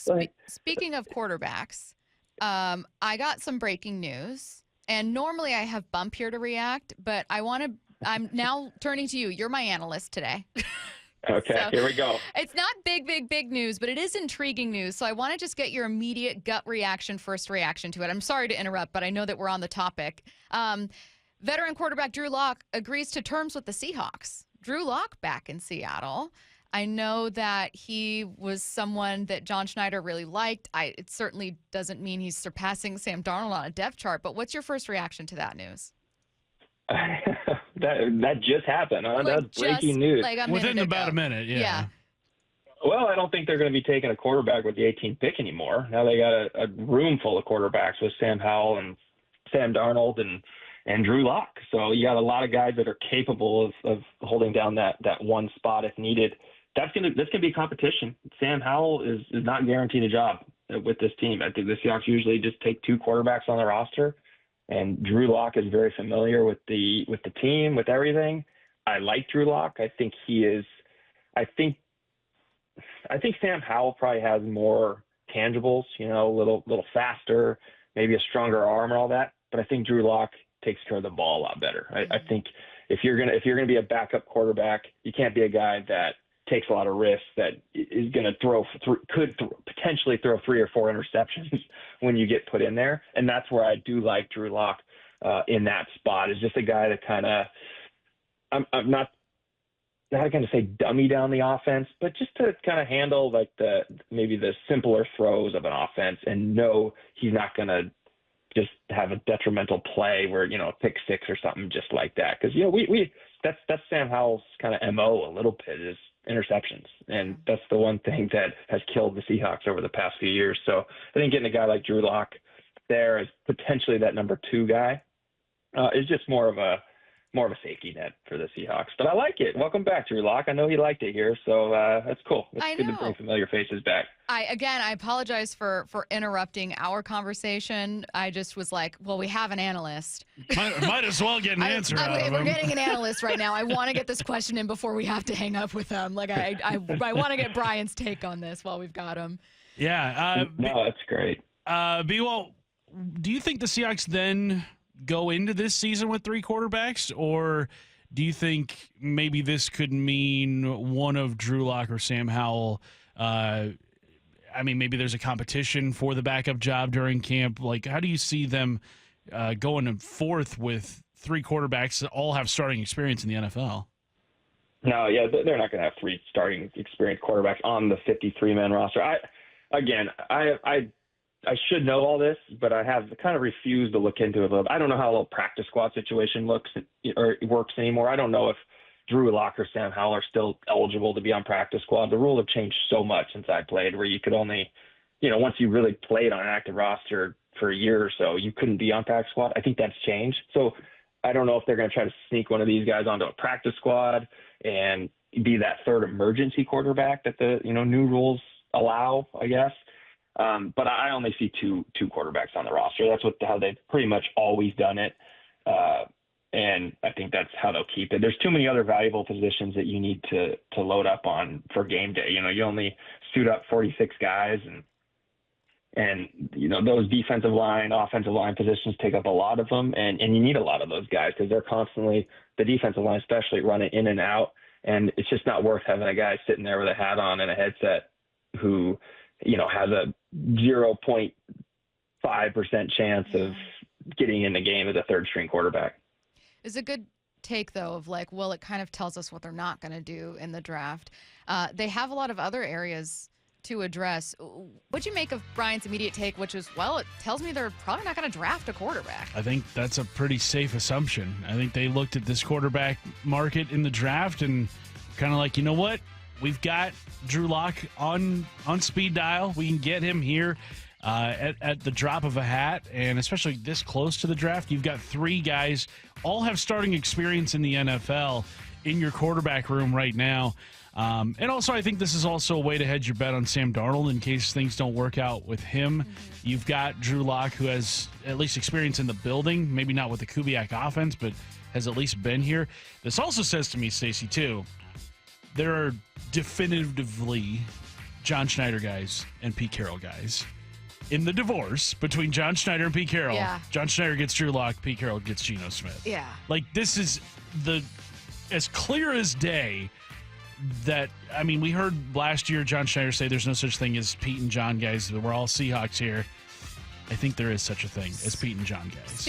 Brian, speaking of quarterbacks, I got some breaking news, and normally I have Bump here to react, but I'm now turning to you. You're my analyst today. Okay, So, here we go. It's not big news, but it is intriguing news. So I want to just get your immediate gut reaction, first reaction to it. I'm sorry to interrupt, but I know that we're on the topic. Veteran quarterback Drew Lock agrees to terms with the Seahawks. Drew Lock back in Seattle. I know that he was someone that John Schneider really liked. It certainly doesn't mean he's surpassing Sam Darnold on a depth chart, but what's your first reaction to that news? that just happened. That's breaking news. Like within about a minute, yeah. Well, I don't think they're going to be taking a quarterback with the 18th pick anymore. Now they got a room full of quarterbacks with Sam Howell and Sam Darnold and Drew Lock. So you got a lot of guys that are capable of holding down that one spot if needed. That's gonna be competition. Sam Howell is not guaranteed a job with this team. I think the Seahawks usually just take two quarterbacks on their roster. And Drew Lock is very familiar with the team, with everything. I like Drew Lock. I think he is. I think Sam Howell probably has more tangibles. A little faster, maybe a stronger arm and all that. But I think Drew Lock takes care of the ball a lot better. I think if you're gonna be a backup quarterback, you can't be a guy that takes a lot of risks, that is going to potentially throw 3 or 4 interceptions when you get put in there. And that's where I do like Drew Lock in that spot, is just a guy that kind of, I'm not going to say dummy down the offense, but just to kind of handle like maybe the simpler throws of an offense and know he's not going to just have a detrimental play where, pick six or something just like that. Cause that's Sam Howell's kind of MO a little bit, is interceptions. And that's the one thing that has killed the Seahawks over the past few years. So I think getting a guy like Drew Lock there as potentially that number 2 guy is just more of a safety net for the Seahawks. But I like it. Welcome back, Drew Lock. I know he liked it here, so that's cool. It's good to bring familiar faces back. I apologize for interrupting our conversation. I just was like, well, we have an analyst. Might as well get an answer out of him. We're getting an analyst right now. I want to get this question in before we have to hang up with him. Like, I want to get Brian's take on this while we've got him. Yeah. No, that's great. B-Wall, do you think the Seahawks then go into this season with 3 quarterbacks, or do you think maybe this could mean one of Drew Lock or Sam Howell? Maybe there's a competition for the backup job during camp. Like, how do you see them going forth with 3 quarterbacks that all have starting experience in the NFL? No, yeah, they're not going to have 3 starting experienced quarterbacks on the 53-man roster. I should know all this, but I have kind of refused to look into it a little. I don't know how a little practice squad situation looks or works anymore. I don't know if Drew Lock or Sam Howell are still eligible to be on practice squad. The rule have changed so much since I played, where you could only, once you really played on an active roster for a year or so, you couldn't be on practice squad. I think that's changed. So I don't know if they're going to try to sneak one of these guys onto a practice squad and be that third emergency quarterback that the new rules allow, I guess. But I only see two quarterbacks on the roster. That's how they've pretty much always done it. And I think that's how they'll keep it. There's too many other valuable positions that you need to load up on for game day. You only suit up 46 guys, and those defensive line, offensive line positions take up a lot of them, and you need a lot of those guys because they're constantly, the defensive line especially, running in and out, and it's just not worth having a guy sitting there with a hat on and a headset who has a 0.5% chance of getting in the game as a third string quarterback. It's a good take, though, of like, well, it kind of tells us what they're not going to do in the draft. They have a lot of other areas to address. What'd you make of Brian's immediate take, which is, well, it tells me they're probably not going to draft a quarterback? I think that's a pretty safe assumption. I think they looked at this quarterback market in the draft and kind of like, you know what? We've got Drew Lock on speed dial. We can get him here at the drop of a hat, and especially this close to the draft, you've got 3 guys, all have starting experience in the NFL in your quarterback room right now. And also, I think this is also a way to hedge your bet on Sam Darnold in case things don't work out with him. You've got Drew Lock, who has at least experience in the building, maybe not with the Kubiak offense, but has at least been here. This also says to me, Stacey, too, there are definitively John Schneider guys and Pete Carroll guys. In the divorce between John Schneider and Pete Carroll, John Schneider gets Drew Lock, Pete Carroll gets Geno Smith. Yeah. Like, this is as clear as day that, I mean, we heard last year John Schneider say there's no such thing as Pete and John guys. We're all Seahawks here. I think there is such a thing as Pete and John guys.